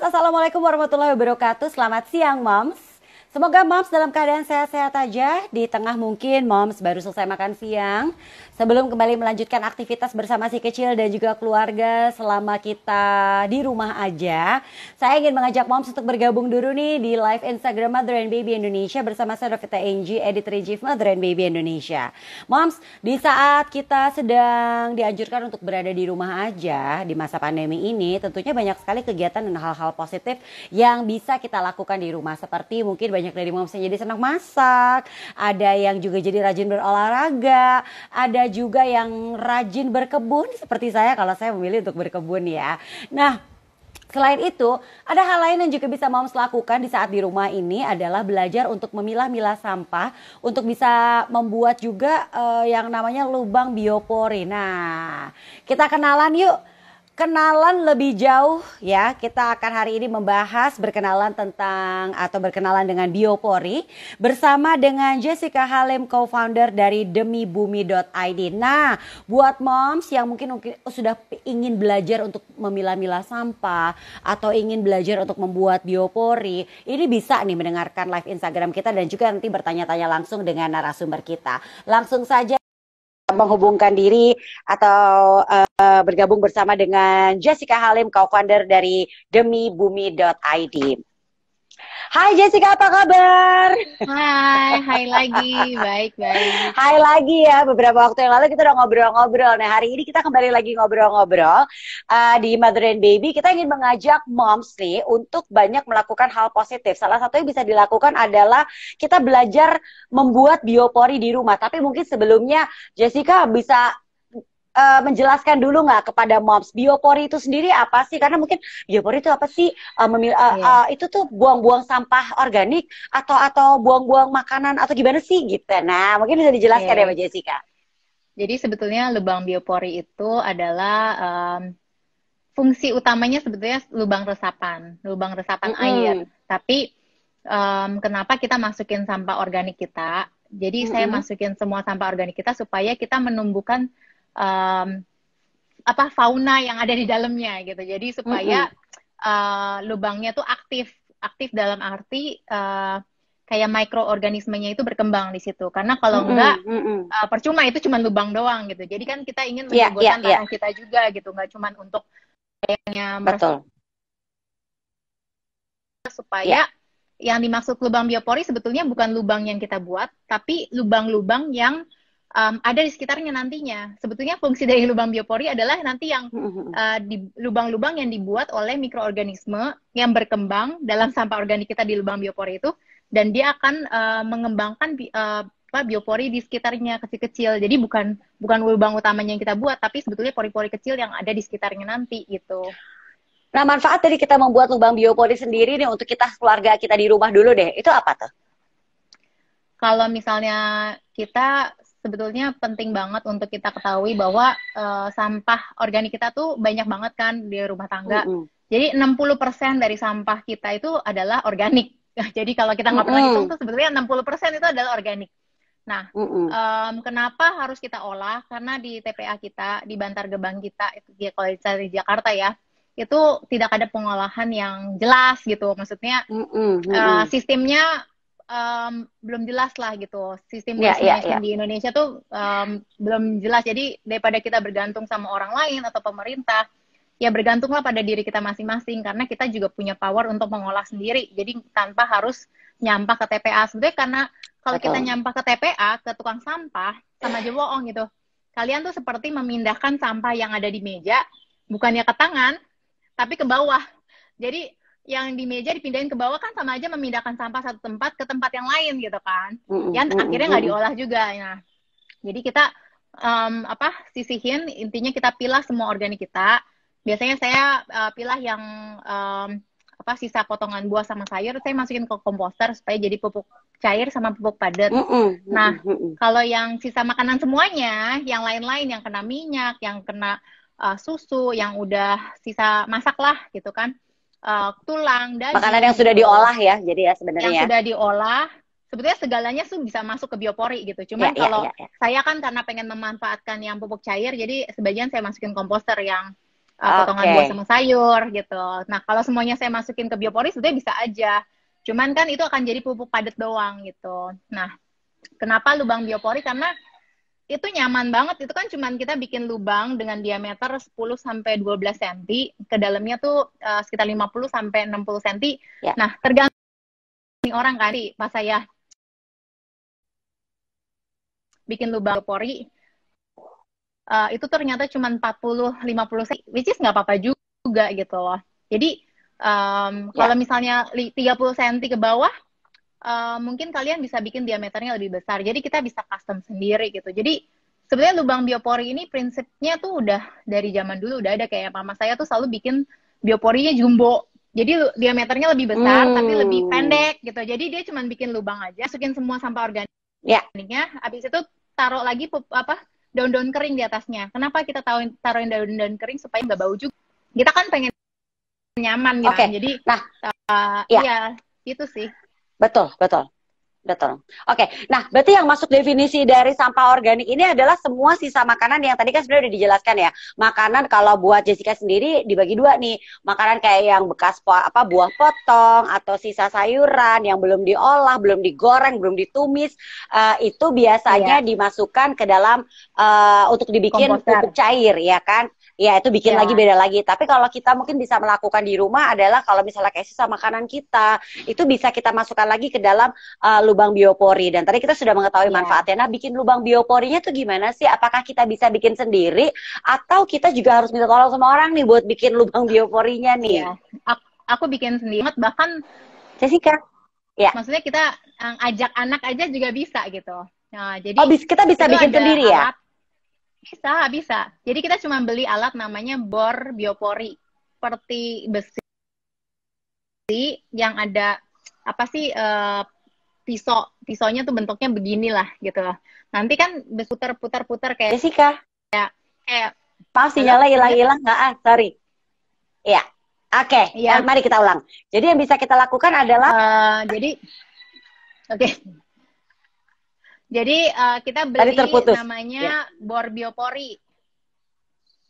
Moms, Assalamualaikum warahmatullahi wabarakatuh. Selamat siang Moms. Semoga Moms dalam keadaan sehat-sehat aja. Di tengah mungkin Moms baru selesai makan siang. Sebelum kembali melanjutkan aktivitas bersama si kecil dan juga keluarga selama kita di rumah aja. Saya ingin mengajak Moms untuk bergabung dulu nih di live Instagram Mother and Baby Indonesia bersama saya Dovita Angie, Editor-in-Chief Mother and Baby Indonesia. Moms, di saat kita sedang dianjurkan untuk berada di rumah aja di masa pandemi ini, tentunya banyak sekali kegiatan dan hal-hal positif yang bisa kita lakukan di rumah. Seperti mungkin banyak dari moms yang jadi senang masak, ada yang juga jadi rajin berolahraga, ada juga yang rajin berkebun seperti saya kalau saya memilih untuk berkebun ya. Nah, selain itu, ada hal lain yang juga bisa moms lakukan di saat di rumah ini adalah belajar untuk memilah-milah sampah untuk bisa membuat juga yang namanya lubang biopori. Nah, kita kenalan yuk. Kenalan lebih jauh ya, kita akan hari ini membahas berkenalan dengan biopori bersama dengan Jessica Halim, co-founder dari demibumi.id. Nah, buat moms yang mungkin sudah ingin belajar untuk memilah-milah sampah atau ingin belajar untuk membuat biopori, ini bisa nih mendengarkan live Instagram kita dan juga nanti bertanya-tanya langsung dengan narasumber kita. Langsung saja menghubungkan diri atau bergabung bersama dengan Jessica Halim, co-founder dari demibumi.id. Hai Jessica, apa kabar? Hai lagi, baik. Hai lagi ya, beberapa waktu yang lalu kita udah ngobrol-ngobrol. Nah hari ini kita kembali lagi ngobrol-ngobrol di Mother and Baby. Kita ingin mengajak moms nih untuk banyak melakukan hal positif. Salah satu yang bisa dilakukan adalah kita belajar membuat biopori di rumah. Tapi mungkin sebelumnya Jessica bisa menjelaskan dulu nggak kepada moms biopori itu sendiri apa sih? Karena mungkin biopori itu apa sih? Itu tuh buang-buang sampah organik atau buang-buang makanan atau gimana sih gitu? Nah mungkin bisa dijelaskan ya Mbak Jessica. Jadi sebetulnya lubang biopori itu adalah fungsi utamanya sebetulnya lubang resapan air. Tapi kenapa kita masukin sampah organik kita? Jadi saya masukin semua sampah organik kita supaya kita menumbuhkan fauna yang ada di dalamnya gitu. Jadi supaya lubangnya tuh aktif dalam arti kayak mikroorganismenya itu berkembang di situ. Karena kalau enggak percuma itu cuma lubang doang gitu. Jadi kan kita ingin menyuburkan tanah kita juga gitu, nggak cuma untuk kayaknya supaya yang dimaksud lubang biopori sebetulnya bukan lubang yang kita buat, tapi lubang-lubang yang ada di sekitarnya nantinya. Sebetulnya fungsi dari lubang biopori adalah nanti yang lubang-lubang yang dibuat oleh mikroorganisme yang berkembang dalam sampah organik kita di lubang biopori itu, dan dia akan mengembangkan biopori di sekitarnya kecil-kecil. Jadi bukan lubang utamanya yang kita buat, tapi sebetulnya pori-pori kecil yang ada di sekitarnya nanti gitu. Nah manfaat dari kita membuat lubang biopori sendiri nih untuk kita keluarga kita di rumah dulu deh, itu apa tuh? Kalau misalnya kita sebetulnya penting banget untuk kita ketahui bahwa sampah organik kita tuh banyak banget kan di rumah tangga. Jadi 60% dari sampah kita itu adalah organik. Jadi kalau kita nggak pernah hitung tuh sebetulnya 60% itu adalah organik. Nah, kenapa harus kita olah? Karena di TPA kita, di Bantar Gebang kita, itu kalau di Jakarta ya, itu tidak ada pengolahan yang jelas gitu. Maksudnya sistemnya belum jelas lah gitu. Sistem waste management di Indonesia tuh belum jelas. Jadi daripada kita bergantung sama orang lain atau pemerintah, ya bergantunglah pada diri kita masing-masing, karena kita juga punya power untuk mengolah sendiri. Jadi tanpa harus nyampah ke TPA. Sebenarnya karena kalau kita nyampah ke TPA, ke tukang sampah, sama aja bohong gitu. Kalian tuh seperti memindahkan sampah yang ada di meja, bukannya ke tangan, tapi ke bawah. Jadi yang di meja dipindahin ke bawah kan sama aja memindahkan sampah satu tempat ke tempat yang lain gitu kan. Yang akhirnya nggak diolah juga. Nah, jadi kita sisihin, intinya kita pilah semua organik kita. Biasanya saya pilah yang sisa potongan buah sama sayur, saya masukin ke komposter supaya jadi pupuk cair sama pupuk padat. Nah, kalau yang sisa makanan semuanya, yang lain-lain, yang kena minyak, yang kena susu, yang udah sisa masak lah gitu kan, tulang, daging. Makanan yang sudah diolah ya, jadi ya sebenarnya. Yang sudah diolah, sebetulnya segalanya tuh bisa masuk ke biopori gitu. Cuman saya kan karena pengen memanfaatkan yang pupuk cair, jadi sebagian saya masukin komposter yang potongan buah sama sayur gitu. Nah, kalau semuanya saya masukin ke biopori sebetulnya bisa aja. Cuman kan itu akan jadi pupuk padat doang gitu. Nah, kenapa lubang biopori? Karena itu nyaman banget. Itu kan cuman kita bikin lubang dengan diameter 10 sampai 12 cm, ke dalamnya tuh sekitar 50 sampai 60 cm. Yeah. Nah, tergantung orang kan, pas saya bikin lubang biopori itu ternyata cuma 40-50 cm, which is nggak apa-apa juga gitu loh. Jadi kalau misalnya 30 cm ke bawah, mungkin kalian bisa bikin diameternya lebih besar. Jadi kita bisa custom sendiri gitu. Jadi sebenarnya lubang biopori ini prinsipnya tuh udah dari zaman dulu udah ada. Kayak mama saya tuh selalu bikin bioporinya jumbo. Jadi diameternya lebih besar tapi lebih pendek gitu. Jadi dia cuma bikin lubang aja, masukin semua sampah organiknya, habis itu taruh lagi daun-daun kering di atasnya. Kenapa kita taruhin daun-daun kering? Supaya nggak bau juga. Kita kan pengen nyaman gitu. Jadi iya itu sih. Betul. Oke, nah berarti yang masuk definisi dari sampah organik ini adalah semua sisa makanan yang tadi kan sebenarnya udah dijelaskan ya. Makanan kalau buat Jessica sendiri dibagi dua nih. Makanan kayak yang bekas buah potong atau sisa sayuran yang belum diolah, belum digoreng, belum ditumis, itu biasanya dimasukkan ke dalam untuk dibikin pupuk cair ya kan. Ya itu bikin lagi beda lagi. Tapi kalau kita mungkin bisa melakukan di rumah adalah kalau misalnya kayak sisa makanan kita itu bisa kita masukkan lagi ke dalam lubang biopori. Dan tadi kita sudah mengetahui manfaatnya. Nah, bikin lubang bioporinya tuh gimana sih? Apakah kita bisa bikin sendiri atau kita juga harus minta tolong sama orang nih buat bikin lubang bioporinya nih? Aku bikin sendiri. Bahkan Jessica, maksudnya kita ajak anak aja juga bisa gitu. Nah, jadi kita bisa bikin sendiri ya? Bisa. Jadi kita cuma beli alat namanya bor biopori, seperti besi yang ada pisaunya tuh bentuknya beginilah gitu loh. Nanti kan putar-putar kayak Jessica. Kayak maaf sinyalnya hilang-hilang nggak? Sorry. Iya. Oke. Mari kita ulang. Jadi yang bisa kita lakukan adalah Jadi kita beli namanya bor biopori.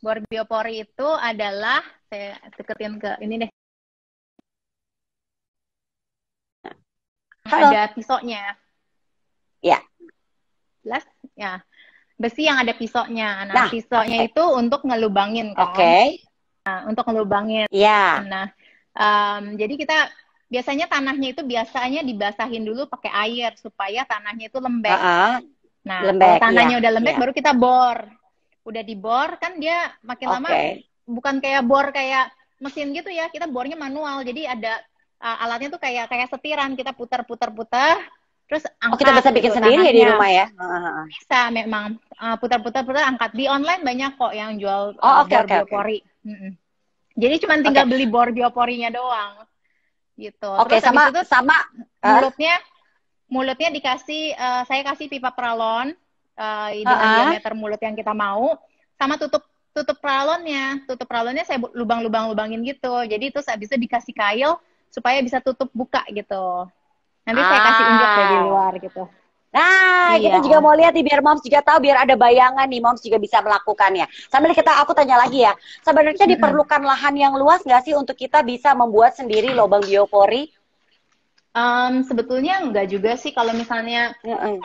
Bor biopori itu adalah, saya deketin ke ini deh. Ada pisaunya. Ya. Jelas? Ya. Besi yang ada pisaunya. Nah, pisaunya itu untuk ngelubangin kan. Nah, untuk ngelubangin. Iya. Nah, jadi kita biasanya tanahnya itu dibasahin dulu pakai air supaya tanahnya itu lembek. Nah, kalau tanahnya udah lembek baru kita bor. Udah dibor kan dia makin lama bukan kayak bor kayak mesin gitu ya. Kita bornya manual. Jadi ada alatnya tuh kayak setiran, kita putar. Terus angkat. Kita bisa bikin sendiri ya di rumah ya? Bisa memang putar angkat. Di online banyak kok yang jual bor biopori. Jadi cuma tinggal beli bor bioporinya doang. Gitu. Terus sama mulutnya dikasih, saya kasih pipa pralon dengan diameter mulut yang kita mau, sama tutup pralonnya saya lubangin gitu. Jadi terus habis itu dikasih kail supaya bisa tutup buka gitu. Nanti saya kasih unjuk dari luar gitu. Nah, kita juga mau lihat nih biar Moms juga tahu, biar ada bayangan nih, Moms juga bisa melakukannya. Sambil aku tanya lagi ya, sebenarnya diperlukan lahan yang luas nggak sih untuk kita bisa membuat sendiri lubang biopori? Sebetulnya enggak juga sih. Kalau misalnya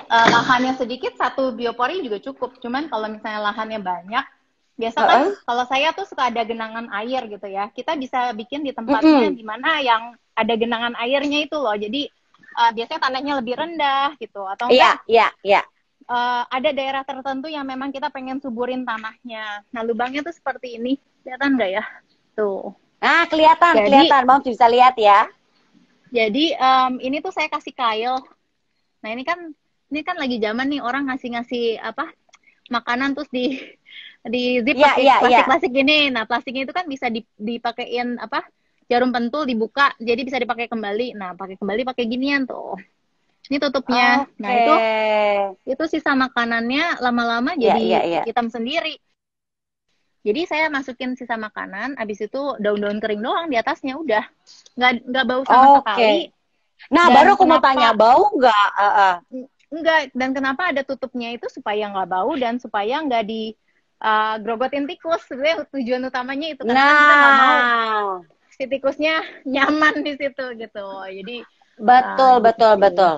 lahannya sedikit, satu biopori juga cukup. Cuman kalau misalnya lahannya banyak, biasa kan kalau saya tuh suka ada genangan air gitu ya. Kita bisa bikin di tempatnya di mana yang ada genangan airnya itu loh. Jadi biasanya tanahnya lebih rendah gitu, atau enggak ada daerah tertentu yang memang kita pengen suburin tanahnya. Nah, lubangnya tuh seperti ini, kelihatan nggak ya? Tuh. Nah, kelihatan, Moms bisa lihat ya. Jadi ini tuh saya kasih kail. Nah, ini kan lagi zaman nih orang ngasih makanan terus di zip pakai plastik gini. Nah, plastiknya itu kan bisa dipakein jarum pentul dibuka, jadi bisa dipakai kembali. Nah, pakai ginian tuh. Ini tutupnya. Nah, itu sisa makanannya lama-lama jadi hitam sendiri. Jadi saya masukin sisa makanan, habis itu daun-daun kering doang di atasnya, udah. Nggak bau sama sekali. Nah, baru aku mau tanya, bau nggak? Enggak, dan kenapa ada tutupnya itu supaya nggak bau dan supaya nggak grogotin tikus. Sebenarnya tujuan utamanya itu karena kita nggak mau si tikusnya nyaman di situ gitu. Jadi betul, betul, gitu. betul.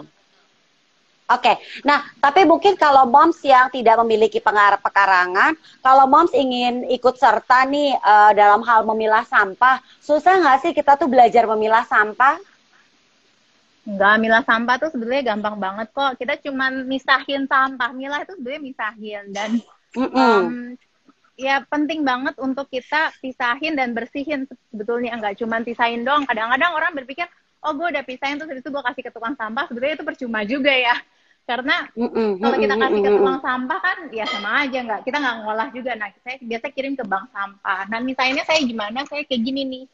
Oke, nah tapi mungkin kalau moms yang tidak memiliki pekarangan, kalau moms ingin ikut serta nih dalam hal memilah sampah, susah nggak sih kita tuh belajar memilah sampah? Enggak, milah sampah tuh sebenarnya gampang banget kok. Kita cuman misahin sampah, milah itu sebenarnya misahin dan ya penting banget untuk kita pisahin dan bersihin sebetulnya, nggak cuman pisahin dong. Kadang-kadang orang berpikir, oh gue udah pisahin terus itu gue kasih ke tukang sampah, sebenarnya itu percuma juga ya. Karena kalau kita kasih ke tukang sampah kan ya sama aja, kita nggak ngolah juga. Nah saya biasa kirim ke bank sampah. Nah misalnya saya gimana, saya kayak gini nih.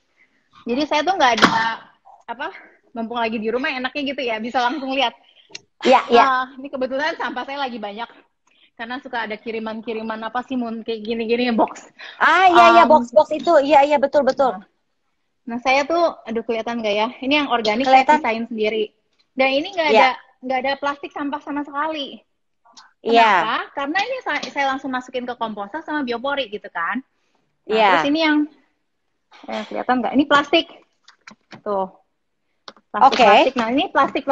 Jadi saya tuh nggak ada mumpung lagi di rumah enaknya gitu ya, bisa langsung lihat. Iya. Ini kebetulan sampah saya lagi banyak karena suka ada kiriman-kiriman apa sih kayak gini-gini box. Iya box itu. Iya betul. Nah saya tuh, aduh kelihatan nggak ya? Ini yang organik saya pisahin sendiri. Dan ini nggak ada plastik sampah sama sekali. Kenapa? Karena ini saya langsung masukin ke komposter sama biopori gitu kan. Nah, terus ini yang kelihatan nggak? Ini plastik. Tuh. Plastik. Nah ini plastik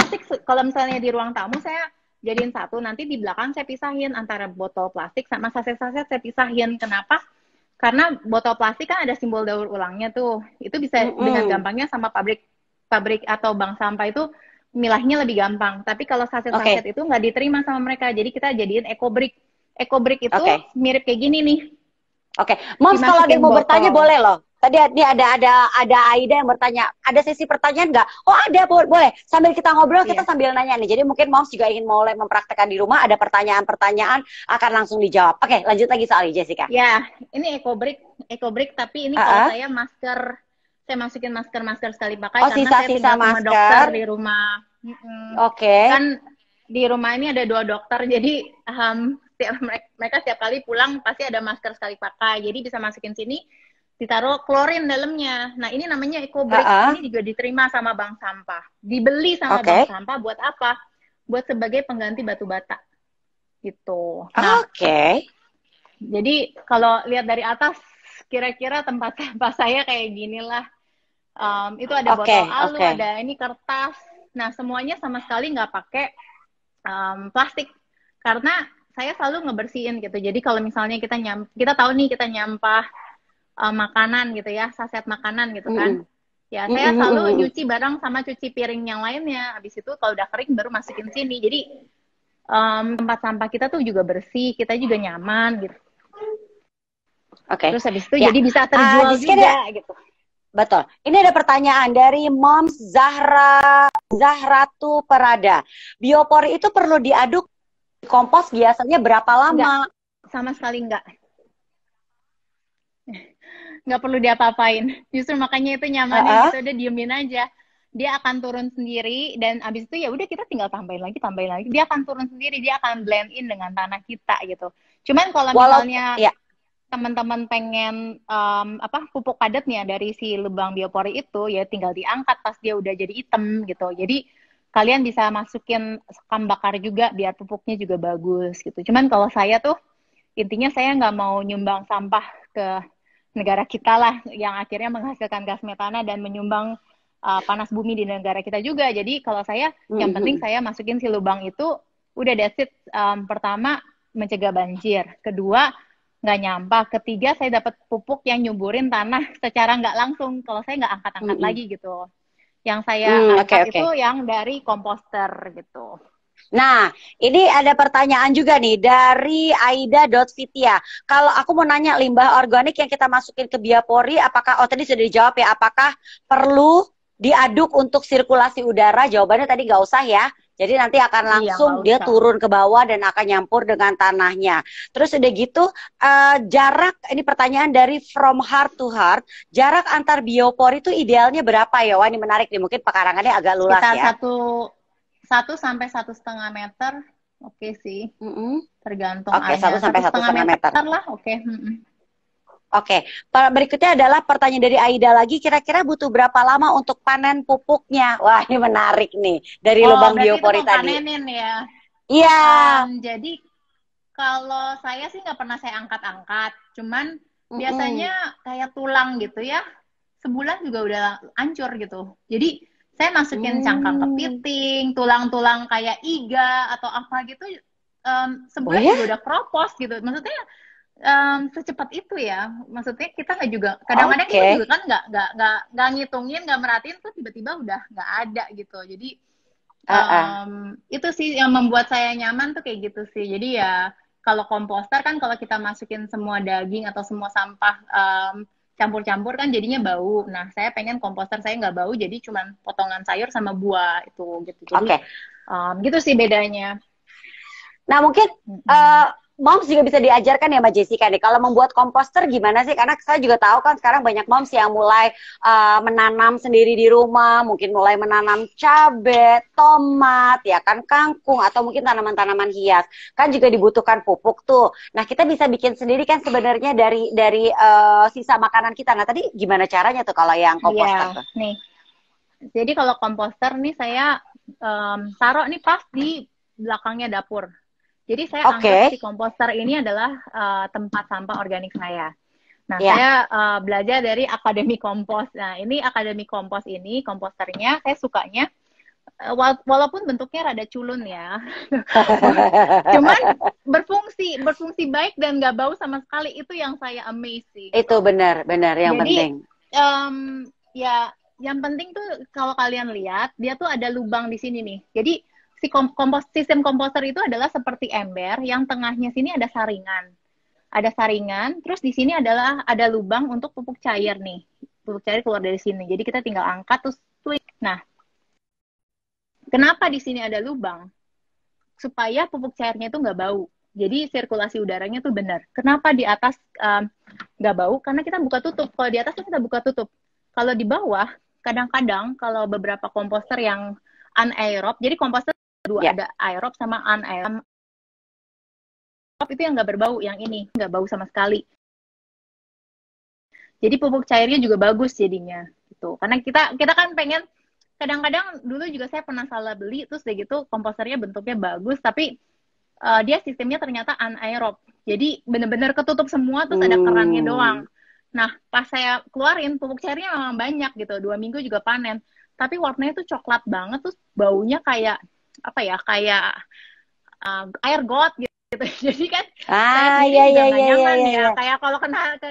kalau misalnya di ruang tamu saya jadiin satu, nanti di belakang saya pisahin antara botol plastik sama saset-saset saya pisahin. Kenapa? Karena botol plastik kan ada simbol daur ulangnya tuh. Itu bisa dengan gampangnya sama pabrik atau bank sampah itu milahnya lebih gampang. Tapi kalau saset-saset itu nggak diterima sama mereka. Jadi kita jadiin eco-brick. Eco-brick itu mirip kayak gini nih. Moms kalau ada yang mau bertanya boleh loh. Tadi ini ada Aida yang bertanya, ada sesi pertanyaan nggak? Oh ada, boleh. Sambil kita ngobrol, kita sambil nanya nih. Jadi mungkin moms juga ingin mulai mempraktekkan di rumah, ada pertanyaan-pertanyaan akan langsung dijawab. Oke, lanjut lagi soalnya Jessica. Ya, ini eco-brick, tapi ini kalau saya masker, saya masukin masker sekali pakai karena saya tinggal sama dokter di rumah. Kan di rumah ini ada 2 dokter, jadi mereka setiap kali pulang pasti ada masker sekali pakai. Jadi bisa masukin sini, ditaruh klorin dalamnya. Nah ini namanya eco-brick. Ini juga diterima sama bank sampah. Dibeli sama bank sampah buat apa? Buat sebagai pengganti batu bata. Gitu. Nah, jadi kalau lihat dari atas, kira-kira tempat sampah saya kayak gini lah. Itu ada botol alu, ada ini kertas. Nah semuanya sama sekali nggak pakai plastik. Karena saya selalu ngebersihin gitu. Jadi kalau misalnya kita tahu nih kita nyampah makanan gitu ya, saset makanan gitu kan. Ya, saya selalu nyuci bareng sama cuci piring yang lainnya. Habis itu kalau udah kering baru masukin sini. Jadi tempat sampah kita tuh juga bersih, kita juga nyaman gitu. Terus habis itu jadi bisa terjual juga gitu. Betul. Ini ada pertanyaan dari Moms Zahratu Perada. Biopori itu perlu diaduk kompos biasanya berapa lama? Enggak, sama sekali enggak. Nggak perlu diapa-apain. Justru makanya itu nyamannya gitu, udah diemin aja. Dia akan turun sendiri dan abis itu ya udah kita tinggal tambahin lagi. Dia akan turun sendiri, dia akan blend in dengan tanah kita gitu. Cuman kalau misalnya teman-teman pengen pupuk padatnya dari si lubang biopori itu ya tinggal diangkat pas dia udah jadi hitam gitu. Jadi kalian bisa masukin sekam bakar juga biar pupuknya juga bagus gitu. Cuman kalau saya tuh intinya saya nggak mau nyumbang sampah ke negara kita lah yang akhirnya menghasilkan gas metana dan menyumbang panas bumi di negara kita juga. Jadi kalau saya yang penting saya masukin si lubang itu udah that's it. Pertama mencegah banjir, kedua nggak nyampah, ketiga saya dapat pupuk yang nyuburin tanah secara nggak langsung. Kalau saya nggak angkat-angkat lagi gitu. Yang saya angkat itu yang dari komposter gitu. Nah, ini ada pertanyaan juga nih dari Aida.Fitia. Kalau aku mau nanya limbah organik yang kita masukin ke biopori, apakah, tadi sudah dijawab ya, apakah perlu diaduk untuk sirkulasi udara? Jawabannya tadi nggak usah ya. Jadi nanti akan langsung dia turun ke bawah dan akan nyampur dengan tanahnya. Terus udah gitu, jarak, ini pertanyaan dari From Heart to Heart, jarak antar biopori itu idealnya berapa ya? Wah ini menarik nih, mungkin pekarangannya agak luas ya. 1 sampai 1,5 meter, oke sih. Tergantung area. 1 sampai 1,5 meter lah, oke. Berikutnya adalah pertanyaan dari Aida lagi, kira-kira butuh berapa lama untuk panen pupuknya? Wah ini menarik nih, dari lubang biopori tadi. Panenin ya? Iya. Jadi Kalau saya sih nggak pernah saya angkat-angkat, cuman biasanya kayak tulang gitu ya, sebulan juga udah hancur gitu. Jadi saya masukin cangkang kepiting, tulang-tulang kayak iga atau apa gitu, Oh sebulan ya? juga udah kropos gitu. Maksudnya secepat itu ya. Maksudnya kita nggak juga, kadang-kadang kita Oke. juga kan nggak ngitungin, nggak merhatiin tuh tiba-tiba udah nggak ada gitu. Jadi itu sih yang membuat saya nyaman tuh kayak gitu sih. Jadi ya kalau komposter kan kalau kita masukin semua daging atau semua sampah campur-campur kan jadinya bau. Nah saya pengen komposter saya nggak bau, jadi cuman potongan sayur sama buah itu gitu. Jadi Oke. gitu sih bedanya. Nah, mungkin moms juga bisa diajarkan ya Mbak Jessica nih, kalau membuat komposter gimana sih? Karena saya juga tahu kan sekarang banyak moms yang mulai menanam sendiri di rumah, mungkin mulai menanam cabai, tomat, ya kan kangkung, atau mungkin tanaman-tanaman hias. Kan juga dibutuhkan pupuk tuh. Nah, kita bisa bikin sendiri kan sebenarnya dari sisa makanan kita. Nah, tadi gimana caranya tuh kalau yang komposter Iya, tuh? nih. Jadi kalau komposter nih saya taruh nih pas di belakangnya dapur. Jadi saya anggap Oke, si komposter ini adalah tempat sampah organik saya. Nah, ya. saya belajar dari Akademi Kompos. Nah, ini Akademi Kompos ini, komposternya saya sukanya, walaupun bentuknya rada culun ya. Cuman berfungsi baik dan nggak bau sama sekali. Itu yang saya amazing Itu gitu. benar-benar yang Jadi, penting. ya yang penting tuh kalau kalian lihat, dia tuh ada lubang di sini nih. Jadi si sistem komposter itu adalah seperti ember yang tengahnya sini ada saringan. Ada saringan, terus di sini adalah ada lubang untuk pupuk cair nih. Pupuk cair keluar dari sini. Jadi kita tinggal angkat terus tweak. Nah, kenapa di sini ada lubang? Supaya pupuk cairnya itu nggak bau. Jadi sirkulasi udaranya tuh benar. Kenapa di atas nggak bau? Karena kita buka tutup. Kalau di atas kita buka tutup. Kalau di bawah, kadang-kadang kalau beberapa komposter yang anaerob, jadi komposter dua, Ya. ada aerob sama anaerob. Itu yang nggak berbau, yang ini nggak bau sama sekali. Jadi pupuk cairnya juga bagus jadinya gitu. Karena kita kan pengen, kadang-kadang dulu juga saya pernah salah beli terus udah gitu komposternya bentuknya bagus tapi dia sistemnya ternyata anaerob. Jadi bener-bener ketutup semua terus ada kerannya doang. Nah, pas saya keluarin pupuk cairnya memang banyak gitu. 2 minggu juga panen. Tapi warnanya tuh coklat banget terus baunya kayak apa ya? Kayak air got gitu. Jadi kan saya sendiri Iya, juga iya, nggak iya, iya, nyaman iya, ya. iya. Kayak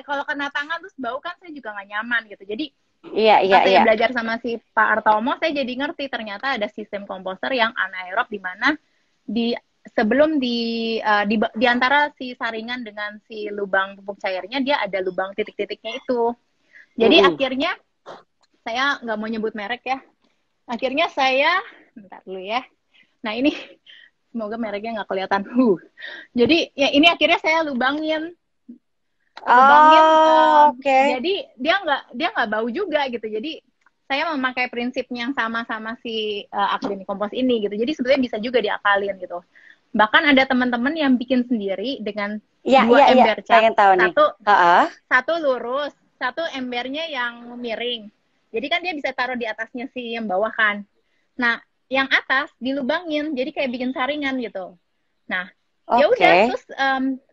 kalau kena tangan terus bau kan saya juga nggak nyaman gitu. Jadi Iya, iya, pas saya iya. belajar sama si Pak Artomo, saya jadi ngerti ternyata ada sistem komposter yang anaerob di mana di sebelum di antara si saringan dengan si lubang pupuk cairnya dia ada lubang titik-titiknya itu. Jadi akhirnya saya nggak mau nyebut merek ya. Akhirnya saya bentar dulu ya. Nah ini semoga mereknya nggak kelihatan. Jadi ya ini akhirnya saya lubangin Oke. jadi dia nggak bau juga gitu. Jadi saya memakai prinsipnya yang sama si akademi kompos ini gitu. Jadi sebenarnya bisa juga diakalin gitu. Bahkan ada teman-teman yang bikin sendiri dengan Iya, dua iya, iya. ember cat, Pengen tahu nih. satu lurus, satu embernya yang miring. Jadi kan dia bisa taruh di atasnya si yang bawah kan. Nah, yang atas dilubangin, jadi kayak bikin saringan gitu. Nah, ya udah Oke. terus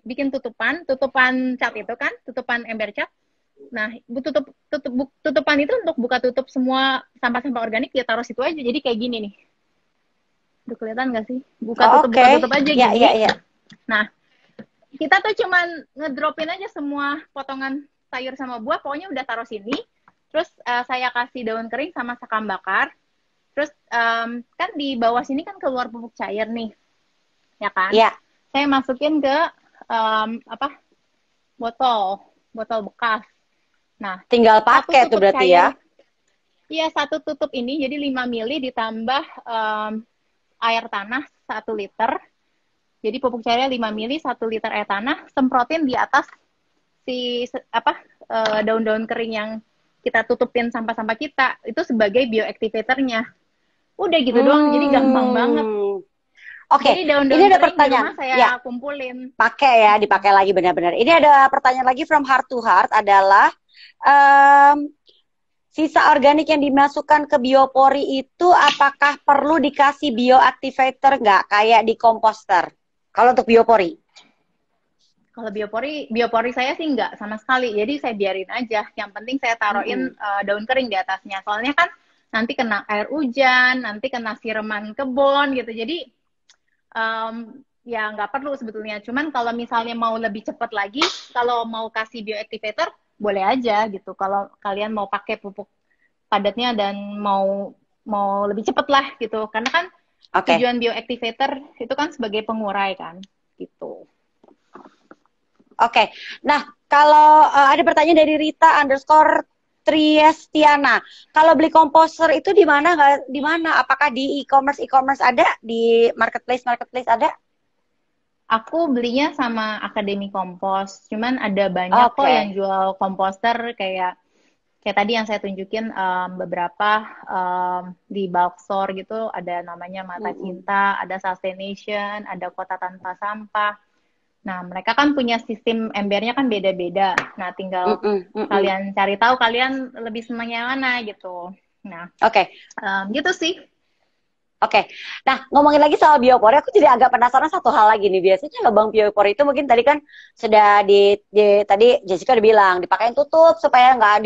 bikin tutupan cat itu kan, tutupan ember cat. Nah, tutupan itu untuk buka tutup semua sampah-sampah organik ya taruh situ aja. Jadi kayak gini nih. Udah kelihatan nggak sih? Buka tutup aja Iya, gini. iya, iya. Nah, kita tuh cuman ngedropin aja semua potongan sayur sama buah, pokoknya udah taruh sini. Terus saya kasih daun kering sama sekam bakar. Terus kan di bawah sini kan keluar pupuk cair nih, ya kan? Iya. Saya masukin ke botol bekas. Nah, Tinggal satu pakai tuh tutup berarti ya. cair, iya satu tutup ini jadi 5 mili ditambah air tanah 1 liter. Jadi pupuk cairnya 5 mili 1 liter air tanah, semprotin di atas si daun-daun kering yang kita tutupin sampah-sampah kita itu sebagai bioactivatornya. Udah gitu doang, jadi gampang banget. Oke, Jadi ini daun-daun ada kering di pertanyaan. rumah saya Ya, kumpulin. pakai ya, dipakai lagi benar-benar. Ini ada pertanyaan lagi from Heart to Heart adalah sisa organik yang dimasukkan ke biopori itu apakah perlu dikasih bioactivator nggak kayak di komposter? Kalau untuk biopori? Kalau biopori saya sih nggak sama sekali. Jadi saya biarin aja. Yang penting saya taruhin daun kering di atasnya. Soalnya kan nanti kena air hujan, nanti kena siraman kebun gitu. Jadi ya nggak perlu sebetulnya. Cuman kalau misalnya mau lebih cepat lagi, kalau mau kasih bioactivator boleh aja gitu. Kalau kalian mau pakai pupuk padatnya dan mau lebih cepat lah gitu. Karena kan tujuan bioactivator itu kan sebagai pengurai kan gitu. Oke. Nah, kalau ada pertanyaan dari Rita _ Triestiana. Kalau beli komposter itu di mana? Di mana? Apakah di e-commerce ada? Di marketplace ada? Aku belinya sama Akademi Kompos. Cuman ada banyak kok yang jual komposter kayak tadi yang saya tunjukin beberapa di bulk store gitu. Ada namanya Mata Cinta, ada Sustaination, ada Kota Tanpa Sampah. Nah, mereka kan punya sistem embernya kan beda-beda. Nah, tinggal kalian cari tahu kalian lebih senang yang mana gitu. Nah, gitu sih. Nah ngomongin lagi soal biopori, aku jadi agak penasaran satu hal lagi nih. Biasanya lubang biopori itu mungkin tadi kan sudah tadi Jessica udah bilang dipakein tutup supaya nggak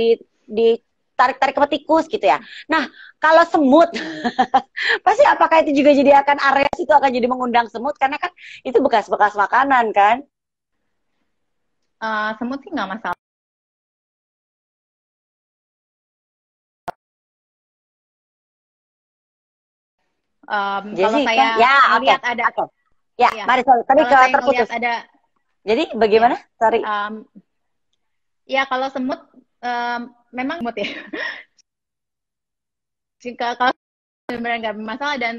ditarik-tarik ke tikus gitu ya. Nah kalau semut, pasti apakah itu juga jadi akan area situ akan jadi mengundang semut karena kan itu bekas-bekas makanan kan? Semut sih nggak masalah. Kalau saya lihat ada, mari tadi terputus. Jadi bagaimana? Sorry. Ya kalau semut memang semut ya. Jika kalau benar-benar nggak bermasalah dan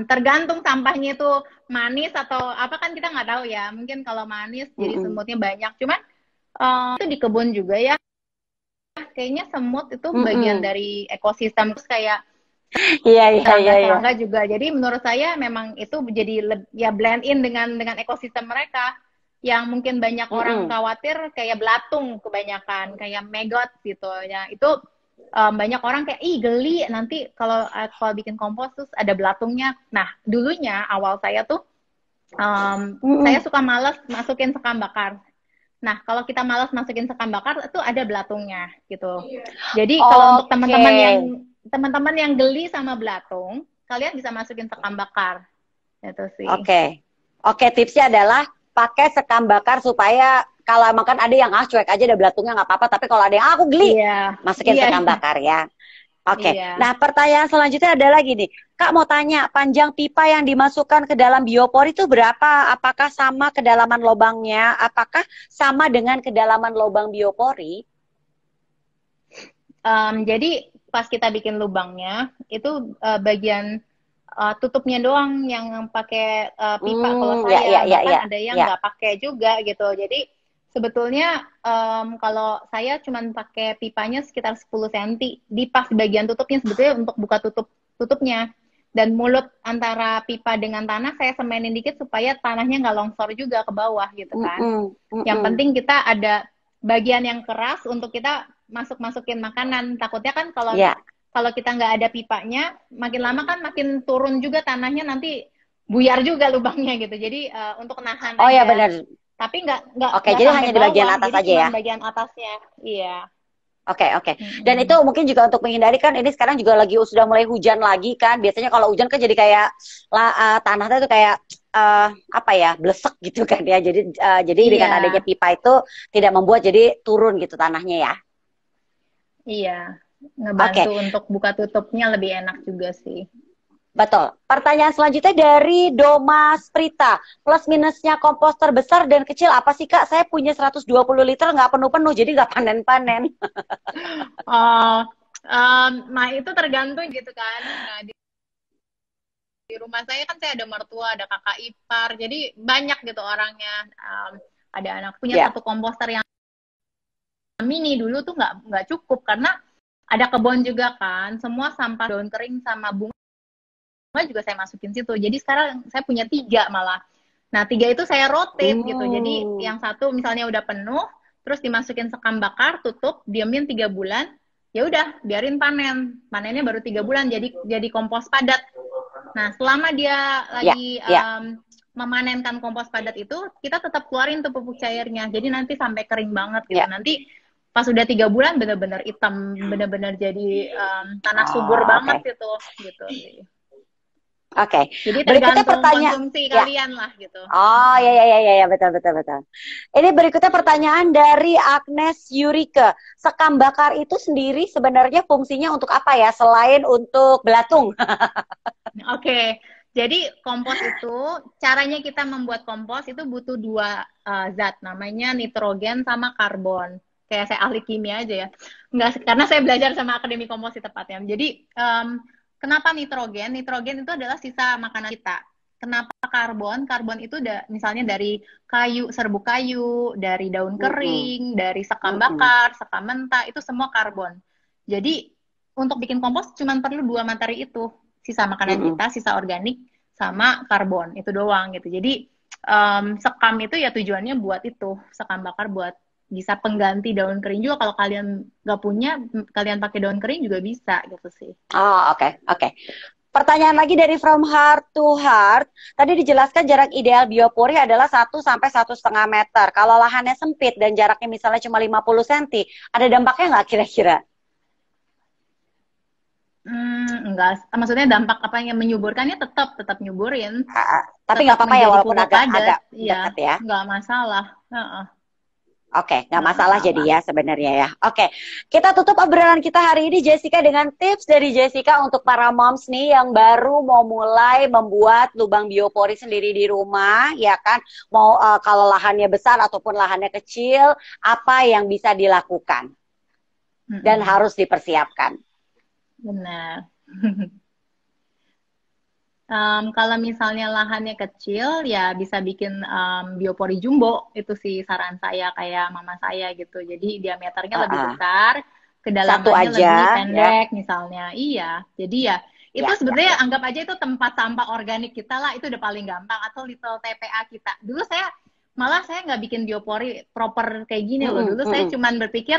tergantung sampahnya itu manis atau apa kan kita nggak tahu ya. Mungkin kalau manis jadi semutnya banyak. Cuman itu di kebun juga ya. Kayaknya semut itu bagian dari ekosistem, terus kayak serangga juga. Jadi menurut saya memang itu jadi ya blend in dengan ekosistem mereka. Yang mungkin banyak orang khawatir kayak belatung kebanyakan, kayak maggot gitu ya. Itu banyak orang kayak geli nanti kalau bikin kompos terus ada belatungnya. Nah, dulunya awal saya tuh saya suka malas masukin sekam bakar. Nah, kalau kita malas masukin sekam bakar itu ada belatungnya gitu. Jadi kalau untuk teman-teman yang geli sama belatung, kalian bisa masukin sekam bakar. Itu sih. Oke, tipsnya adalah pakai sekam bakar supaya kalau emang kan ada yang cuek aja ada belatungnya nggak apa-apa, tapi kalau ada yang aku geli, masukin sekam bakar ya. Nah pertanyaan selanjutnya adalah gini, Kak mau tanya, panjang pipa yang dimasukkan ke dalam biopori itu berapa? Apakah sama kedalaman lubangnya? Apakah sama dengan kedalaman lubang biopori? Jadi pas kita bikin lubangnya, itu bagian tutupnya doang yang pakai pipa. Kalau saya bahkan ada yang nggak pakai juga gitu. Jadi sebetulnya kalau saya cuma pakai pipanya sekitar 10 cm di pas bagian tutupnya, sebetulnya untuk buka tutupnya. Dan mulut antara pipa dengan tanah saya semenin dikit supaya tanahnya nggak longsor juga ke bawah gitu kan. Yang penting kita ada bagian yang keras untuk kita masukin makanan. Takutnya kan kalau kita nggak ada pipanya, makin lama kan makin turun juga tanahnya, nanti buyar juga lubangnya gitu. Jadi untuk nahan aja. Benar. Tapi nggak jadi hanya di bagian atas aja ya. Bagian atasnya, iya. Oke. Dan itu mungkin juga untuk menghindari kan ini sekarang juga lagi sudah mulai hujan lagi kan. Biasanya kalau hujan kan jadi kayak tanahnya itu kayak blesek gitu kan ya. Jadi dengan adanya pipa itu tidak membuat jadi turun gitu tanahnya ya. Iya, ngebantu untuk buka tutupnya lebih enak juga sih. Betul. Pertanyaan selanjutnya dari Doma Sprita. Plus minusnya komposter besar dan kecil apa sih Kak? Saya punya 120 liter nggak penuh-penuh, jadi nggak panen-panen. Nah itu tergantung gitu kan. Nah, di rumah saya kan saya ada mertua, ada kakak ipar, jadi banyak gitu orangnya. Ada anak punya satu komposter yang mini, dulu tuh nggak cukup karena ada kebun juga kan. Semua sampah daun kering sama bunga juga saya masukin situ. Jadi sekarang saya punya 3 malah. Nah 3 itu saya rotate gitu. Jadi yang satu misalnya udah penuh, terus dimasukin sekam bakar, tutup, diamin 3 bulan. Ya udah, biarin panen. Panennya baru 3 bulan, jadi kompos padat. Nah selama dia lagi memanenkan kompos padat itu, kita tetap keluarin tuh pupuk cairnya. Jadi nanti sampai kering banget gitu. Ya. Nanti pas udah 3 bulan bener-bener hitam, bener-bener jadi tanah subur banget gitu sih. Oke. Jadi Berikutnya tergantung pertanyaan konsumsi kalian lah gitu. Oh ya betul. Ini berikutnya pertanyaan dari Agnes Yurike. Sekam bakar itu sendiri sebenarnya fungsinya untuk apa ya selain untuk belatung? Oke. Jadi kompos itu caranya kita membuat kompos itu butuh 2 zat, namanya nitrogen sama karbon. Kayak saya ahli kimia aja ya. Enggak, karena saya belajar sama akademi kompos tepatnya. Jadi kenapa nitrogen? Nitrogen itu adalah sisa makanan kita. Kenapa karbon? Karbon itu misalnya dari kayu, serbuk kayu, dari daun kering, dari sekam bakar, sekam mentah, itu semua karbon. Jadi untuk bikin kompos cuma perlu 2 materi itu. Sisa makanan kita, sisa organik, sama karbon, itu doang gitu. Jadi sekam itu ya tujuannya buat itu, sekam bakar buat bisa pengganti daun kering juga. Kalau kalian nggak punya, kalian pakai daun kering juga bisa gitu sih. Oh oke. Pertanyaan lagi dari From Heart to Heart. Tadi dijelaskan jarak ideal biopori adalah 1 sampai 1,5 meter. Kalau lahannya sempit dan jaraknya misalnya cuma 50 cm, ada dampaknya nggak kira-kira? Enggak, maksudnya dampak apa yang menyuburkannya tetap nyuburin. Tapi nggak apa-apa ya walaupun agak ya, dekat ya. Nggak masalah. Oke, nggak masalah jadi ya sebenarnya ya. Oke, kita tutup obrolan kita hari ini Jessica dengan tips dari Jessica untuk para moms nih yang baru mau mulai membuat lubang biopori sendiri di rumah, ya kan? Mau kalau lahannya besar ataupun lahannya kecil, apa yang bisa dilakukan dan harus dipersiapkan? Benar. Kalau misalnya lahannya kecil, ya bisa bikin biopori jumbo. Itu sih saran saya, kayak mama saya gitu. Jadi diameternya lebih besar, kedalamannya lebih pendek misalnya. Iya, jadi ya itu sebenarnya anggap aja itu tempat sampah organik kita lah. Itu udah paling gampang. Atau little TPA kita. Dulu saya nggak bikin biopori proper kayak gini loh. Dulu saya cuman berpikir,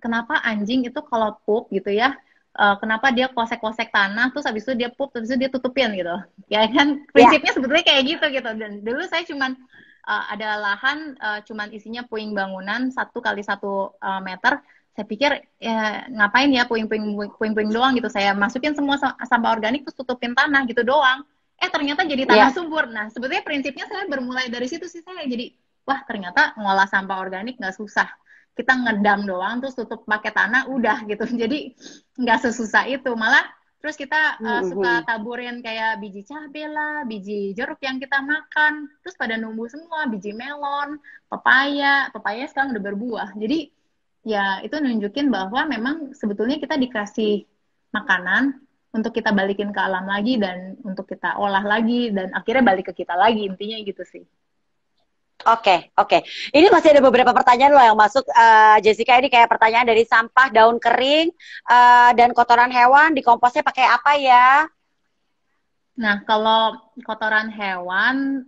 kenapa anjing itu kalau pup gitu ya, kenapa dia kosek-kosek tanah, terus habis itu dia pup, terus itu dia tutupin gitu. Ya kan, prinsipnya sebetulnya kayak gitu. Dan dulu saya cuman ada lahan, cuman isinya puing bangunan 1 kali 1 meter. Saya pikir ya ngapain ya puing-puing doang gitu. Saya masukin semua sampah organik terus tutupin tanah gitu doang. Ternyata jadi tanah subur. Nah, sebetulnya prinsipnya saya bermulai dari situ sih saya. Jadi, wah ternyata ngolah sampah organik nggak susah. Kita ngedam doang terus tutup pakai tanah udah gitu. Jadi nggak sesusah itu. Malah terus kita suka taburin kayak biji cabai lah, biji jeruk yang kita makan, terus pada numbuh semua, biji melon, pepaya sekarang udah berbuah. Jadi ya itu nunjukin bahwa memang sebetulnya kita dikasih makanan untuk kita balikin ke alam lagi dan untuk kita olah lagi dan akhirnya balik ke kita lagi, intinya gitu sih. Oke. Ini masih ada beberapa pertanyaan loh yang masuk, Jessica. Ini kayak pertanyaan dari sampah daun kering dan kotoran hewan, dikomposnya pakai apa ya? Nah, kalau kotoran hewan,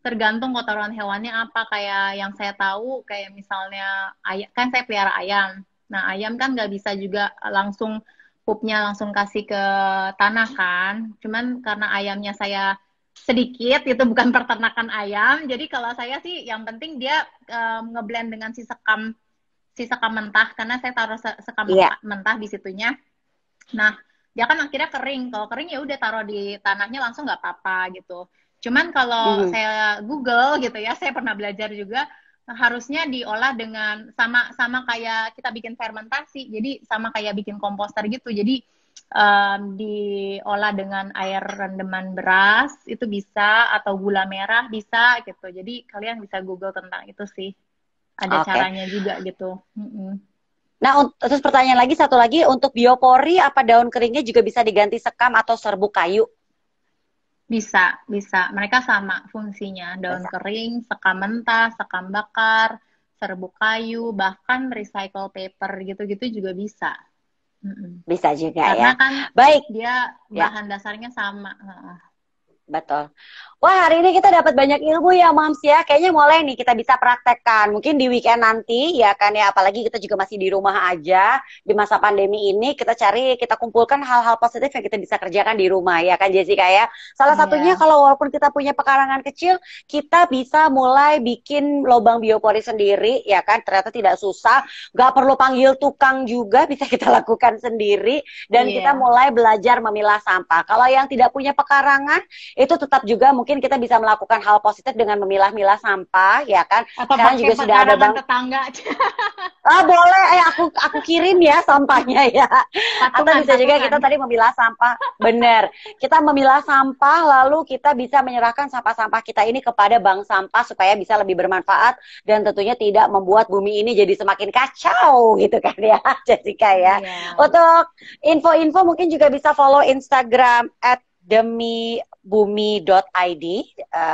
tergantung kotoran hewannya apa. Kayak yang saya tahu, kayak misalnya ayam, kan saya pelihara ayam. Nah, ayam kan nggak bisa juga langsung pupnya langsung kasih ke tanah kan. Cuman karena ayamnya saya sedikit, itu bukan peternakan ayam. Jadi kalau saya sih yang penting dia ngeblend dengan si sekam mentah, karena saya taruh sekam mentah di situnya. Nah, dia kan akhirnya kering. Kalau kering ya udah taruh di tanahnya langsung nggak apa-apa gitu. Cuman kalau saya Google gitu ya, saya pernah belajar juga harusnya diolah dengan sama kayak kita bikin fermentasi. Jadi sama kayak bikin komposter gitu. Jadi diolah dengan air rendeman beras itu bisa, atau gula merah bisa gitu. Jadi kalian bisa Google tentang itu sih, ada caranya juga gitu. Nah, terus pertanyaan lagi, satu lagi, untuk biopori apa daun keringnya juga bisa diganti sekam atau serbuk kayu? Bisa mereka sama fungsinya, daun kering, sekam mentah, sekam bakar, serbuk kayu, bahkan recycle paper gitu-gitu juga bisa. Bisa juga. Karena ya. Kan baik, dia bahan dasarnya sama. Betul. Wah, hari ini kita dapat banyak ilmu ya, Moms ya. Kayaknya mulai nih kita bisa praktekkan. Mungkin di weekend nanti ya kan ya, apalagi kita juga masih di rumah aja di masa pandemi ini, kita kumpulkan hal-hal positif yang kita bisa kerjakan di rumah ya kan Jessica ya. Salah satunya Iya. kalau walaupun kita punya pekarangan kecil, kita bisa mulai bikin lubang biopori sendiri ya kan. Ternyata tidak susah, nggak perlu panggil tukang juga, bisa kita lakukan sendiri dan kita Iya. mulai belajar memilah sampah. Kalau yang tidak punya pekarangan, itu tetap juga mungkin kita bisa melakukan hal positif dengan memilah-milah sampah ya kan. Atau Sekarang pakai juga sudah ada pekarangan bank. tetangga. Ah boleh, aku kirim ya sampahnya ya. Atau Patungan, bisa juga patungan. kita tadi memilah sampah. Bener, kita memilah sampah lalu kita bisa menyerahkan sampah-sampah kita ini kepada bank sampah supaya bisa lebih bermanfaat dan tentunya tidak membuat bumi ini jadi semakin kacau gitu kan ya Jessica ya. Iya. Untuk info-info mungkin juga bisa follow Instagram @demibumi.id.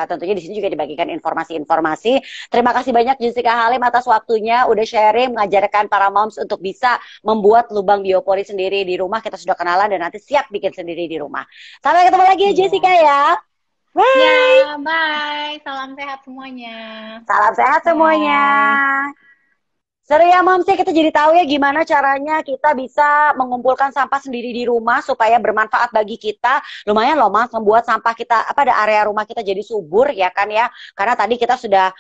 Tentunya di sini juga dibagikan informasi-informasi. Terima kasih banyak Jessica Halim atas waktunya, udah sharing, mengajarkan para moms untuk bisa membuat lubang biopori sendiri di rumah. Kita sudah kenalan dan nanti siap bikin sendiri di rumah. Sampai ketemu lagi ya Iya. Jessica ya. Ya, Bye. bye. Salam sehat semuanya. Salam sehat semuanya. Bye. Seru ya Moms ya, kita jadi tahu ya gimana caranya kita bisa mengumpulkan sampah sendiri di rumah supaya bermanfaat bagi kita. Lumayan loh Moms, membuat sampah kita ada area rumah kita jadi subur ya kan ya. Karena tadi kita sudah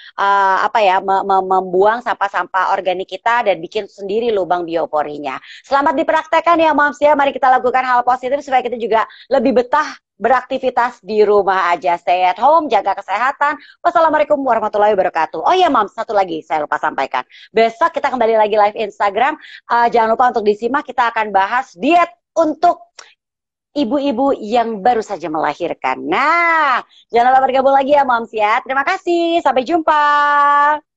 membuang sampah-sampah organik kita dan bikin sendiri lubang bioporinya. Selamat dipraktekkan ya Moms ya. Mari kita lakukan hal positif supaya kita juga lebih betah beraktivitas di rumah aja. Stay at home, jaga kesehatan. Wassalamualaikum warahmatullahi wabarakatuh. Oh iya Moms, satu lagi saya lupa sampaikan. Besok kita kembali lagi live Instagram. Jangan lupa untuk disimak, kita akan bahas diet untuk ibu-ibu yang baru saja melahirkan. Nah, jangan lupa bergabung lagi ya Moms ya. Terima kasih, sampai jumpa.